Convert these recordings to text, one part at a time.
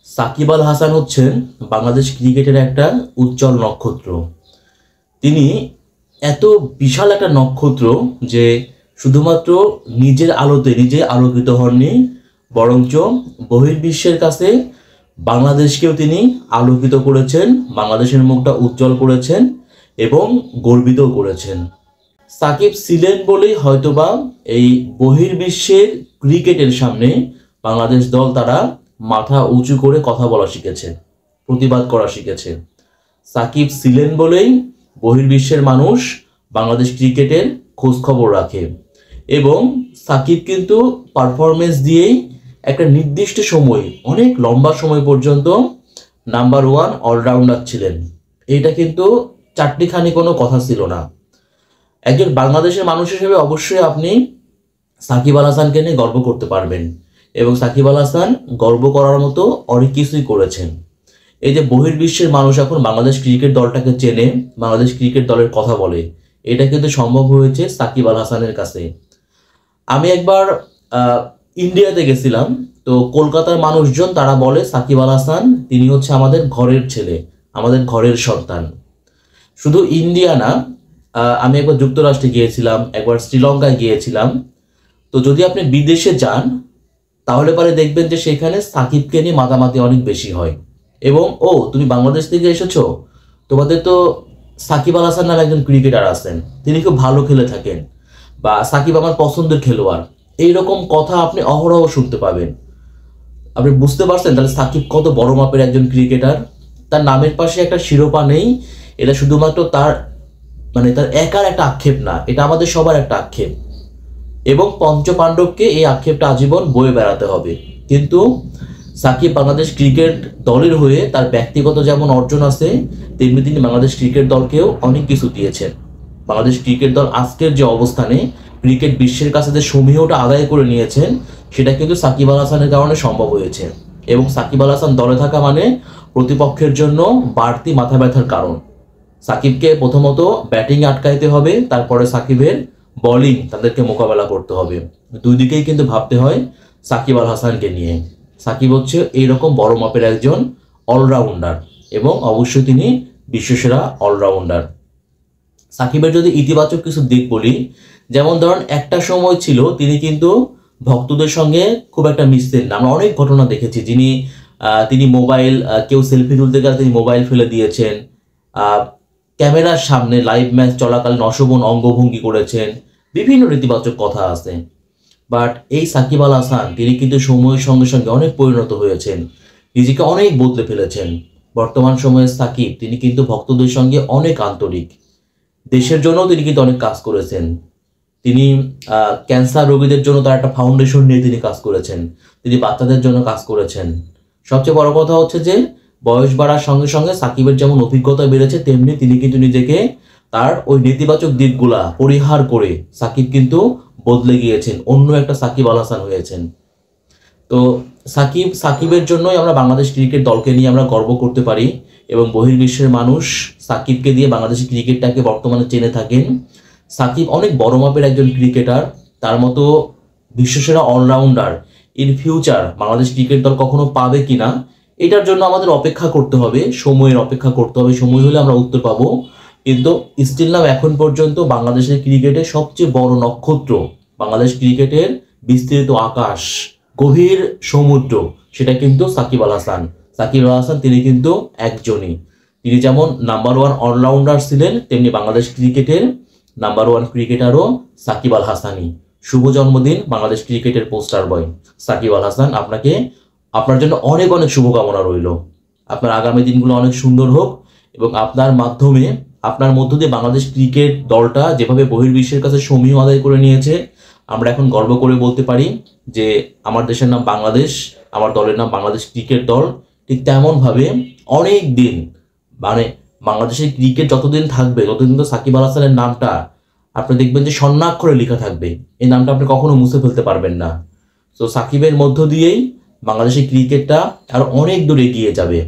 সাকিব আল হাসান হচ্ছেন বাংলাদেশ ক্রিকেটের একটা উজ্জ্বল নক্ষত্র। তিনি এত বিশাল একটা নক্ষত্র যে শুধুমাত্র নিজের আলোতে নিজে আলোকিত হননি, বরঞ্চ বহির্বিশ্বের কাছে বাংলাদেশকেও তিনি আলোকিত করেছেন, বাংলাদেশের মুখটা উজ্জ্বল করেছেন এবং গর্বিত করেছেন। সাকিব ছিলেন বলেই হয়তোবা এই বহির্বিশ্বের ক্রিকেটের সামনে বাংলাদেশ দল তারা মাথা উঁচু করে কথা বলা শিখেছে, প্রতিবাদ করা শিখেছে। সাকিব ছিলেন বলেই বহির্বিশ্বের মানুষ বাংলাদেশ ক্রিকেটের খোঁজ খবর রাখে এবং সাকিব কিন্তু পারফরমেন্স দিয়েই একটা নির্দিষ্ট সময়, অনেক লম্বা সময় পর্যন্ত নাম্বার ওয়ান অলরাউন্ডার ছিলেন। এইটা কিন্তু চারটিখানি কোনো কথা ছিল না। একজন বাংলাদেশের মানুষ হিসেবে অবশ্যই আপনি সাকিব আল হাসানকে নিয়ে গর্ব করতে পারবেন এবং সাকিব আল হাসান গর্ব করার মতো অনেক কিছুই করেছেন। এই যে বহির্বিশ্বের মানুষ এখন বাংলাদেশ ক্রিকেট দলটাকে চেনে, বাংলাদেশ ক্রিকেট দলের কথা বলে, এটা কিন্তু সম্ভব হয়েছে সাকিব আল হাসানের কাছে। আমি একবার ইন্ডিয়াতে গেছিলাম, তো কলকাতার মানুষজন তারা বলে সাকিব আল হাসান তিনি হচ্ছে আমাদের ঘরের ছেলে, আমাদের ঘরের সন্তান। শুধু ইন্ডিয়া না, আমি একবার যুক্তরাষ্ট্রে গিয়েছিলাম, একবার শ্রীলঙ্কায় গিয়েছিলাম। তো যদি আপনি বিদেশে যান তাহলে পরে দেখবেন যে সেখানে সাকিবকে নিয়ে মাতামাতি অনেক বেশি হয় এবং তুমি বাংলাদেশ থেকে এসেছো, তোমাদের তো সাকিব আল হাসান নামে একজন ক্রিকেটার আছেন, তিনি খুব ভালো খেলে থাকেন, বা সাকিব আমার পছন্দের খেলোয়াড়, এইরকম কথা আপনি অহরহ শুনতে পাবেন। আপনি বুঝতে পারছেন তাহলে সাকিব কত বড় মাপের একজন ক্রিকেটার। তার নামের পাশে একটা শিরোপা নেই, এটা শুধুমাত্র তার তার একার একটা আক্ষেপ না, এটা আমাদের সবার একটা আক্ষেপ এবং পঞ্চপাণ্ডবকে এই আক্ষেপটা আজীবন বয়ে বেড়াতে হবে। কিন্তু সাকিব বাংলাদেশ ক্রিকেট দলের হয়ে তার ব্যক্তিগত যেমন অর্জন আছে, তেমনি তিনি বাংলাদেশ ক্রিকেট দলকেও অনেক কিছু দিয়েছেন। বাংলাদেশ ক্রিকেট দল আজকের যে অবস্থানে ক্রিকেট বিশ্বের কাছে যে সমীহটা আদায় করে নিয়েছেন, সেটা কিন্তু সাকিব আল হাসানের কারণে সম্ভব হয়েছে এবং সাকিব আল হাসান দলে থাকা মানে প্রতিপক্ষের জন্য বাড়তি মাথা ব্যথার কারণ। সাকিবকে প্রথমত ব্যাটিং আটকাইতে হবে, তারপরে সাকিবের বোলিং তাদেরকে মোকাবেলা করতে হবে। দুই দিকেই কিন্তু ভাবতে হয় সাকিব আল হাসানকে নিয়ে। সাকিব হচ্ছে এইরকম বড় মাপের একজন অলরাউন্ডার এবং অবশ্যই তিনি বিশ্বসেরা অলরাউন্ডার। সাকিবের যদি ইতিবাচক কিছু দিক বলি, যেমন ধরেন একটা সময় ছিল তিনি কিন্তু ভক্তদের সঙ্গে খুব একটা মিশতেন না। আমরা অনেক ঘটনা দেখেছি তিনি মোবাইল, কেউ সেলফি তুলতে গেলে তিনি মোবাইল ফেলে দিয়েছেন, ক্যামেরার সামনে লাইভ ম্যাচ চলাকালীন অশোভন অঙ্গভঙ্গি করেছেন, বিভিন্ন নেতিবাচক কথা আছে। বাট এই সাকিব আল হাসান তিনি কিন্তু সময়ের সঙ্গে সঙ্গে অনেক পরিণত হয়েছেন, নিজেকে অনেক বদলে ফেলেছেন। বর্তমান সময়ে সাকিব তিনি কিন্তু ভক্তদের সঙ্গে অনেক আন্তরিক, দেশের জন্য তিনি কিন্তু অনেক কাজ করেছেন। তিনি ক্যান্সার রোগীদের জন্য তার একটা ফাউন্ডেশন নিয়ে তিনি কাজ করেছেন, তিনি বাচ্চাদের জন্য কাজ করেছেন। সবচেয়ে বড় কথা হচ্ছে যে বয়স বাড়ার সঙ্গে সঙ্গে সাকিবের যেমন অভিজ্ঞতা বেড়েছে, তেমনি তিনি কিন্তু নিজেকে তার ওই নেতিবাচক দিকগুলা পরিহার করে সাকিব কিন্তু বদলে গিয়েছেন, অন্য একটা সাকিব আল হাসান হয়েছেন। তো সাকিবের জন্যই আমরা বাংলাদেশ ক্রিকেট দলকে নিয়ে আমরা গর্ব করতে পারি এবং বহির্বিশ্বের মানুষ সাকিবকে দিয়ে বাংলাদেশি ক্রিকেটটাকে বর্তমানে চেনে থাকেন। সাকিব অনেক বড় মাপের একজন ক্রিকেটার, তার মতো বিশ্বসেরা allrounder in future Bangladesh cricket দল কখনো পাবে কিনা, এটার জন্য আমাদের অপেক্ষা করতে হবে, সময়ের অপেক্ষা করতে হবে। সময় হলে আমরা উত্তর পাবো। কিন্তু স্টিল নাও এখন পর্যন্ত বাংলাদেশের ক্রিকেটের সবচেয়ে বড় নক্ষত্র, বাংলাদেশ ক্রিকেটের বিস্তৃত আকাশ, গভীর সমুদ্র, সেটা কিন্তু সাকিব আল হাসান। সাকিব আল হাসান তিনি কিন্তু একজনই, তিনি যেমন নাম্বার ওয়ান অলরাউন্ডার ছিলেন, তেমনি বাংলাদেশ ক্রিকেটের নাম্বার ওয়ান ক্রিকেটারও সাকিব আল হাসানই। শুভ জন্মদিন বাংলাদেশ ক্রিকেটের পোস্টার বয় সাকিব আল হাসান। আপনার জন্য অনেক অনেক শুভকামনা রইল। আপনার আগামী দিনগুলো অনেক সুন্দর হোক এবং আপনার মাধ্যমে, আপনার মধ্য দিয়ে বাংলাদেশ ক্রিকেট দলটা যেভাবে বহির্বিশ্বের কাছে সমীহ আদায় করে নিয়েছে, আমরা এখন গর্ব করে বলতে পারি যে আমার দেশের নাম বাংলাদেশ, আমার দলের নাম বাংলাদেশ ক্রিকেট দল। ঠিক তেমনভাবে অনেক দিন বাংলাদেশের ক্রিকেট যতদিন থাকবে ততদিন তো সাকিব আল হাসানের নামটা আপনি দেখবেন যে স্বর্ণাক্ষরে লেখা থাকবে, এই নামটা আপনি কখনো মুছে ফেলতে পারবেন না। তো সাকিবের মধ্য দিয়েই বাংলাদেশের ক্রিকেটটা আরো অনেক দূর এগিয়ে যাবে।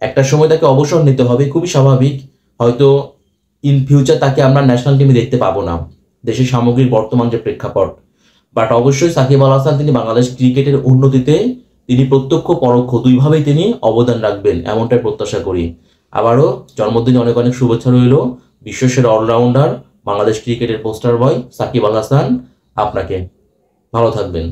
একটা সময় তাকে অবসর নিতে হবে, খুবই স্বাভাবিক। হয়তো ইন ফিউচার তাকে আমরা ন্যাশনাল টিমে দেখতে পাবো না, দেশের সামগ্রিক বর্তমান যে প্রেক্ষাপট। বাট অবশ্যই সাকিব আল হাসান তিনি বাংলাদেশ ক্রিকেটের উন্নতিতে তিনি প্রত্যক্ষ পরোক্ষ দুইভাবেই তিনি অবদান রাখবেন এমনটাই প্রত্যাশা করি। আবারও জন্মদিনে অনেক অনেক শুভেচ্ছা রইল বিশ্বসেরা অলরাউন্ডার বাংলাদেশ ক্রিকেটের পোস্টার বয় সাকিব আল হাসান আপনাকে। ভালো থাকবেন।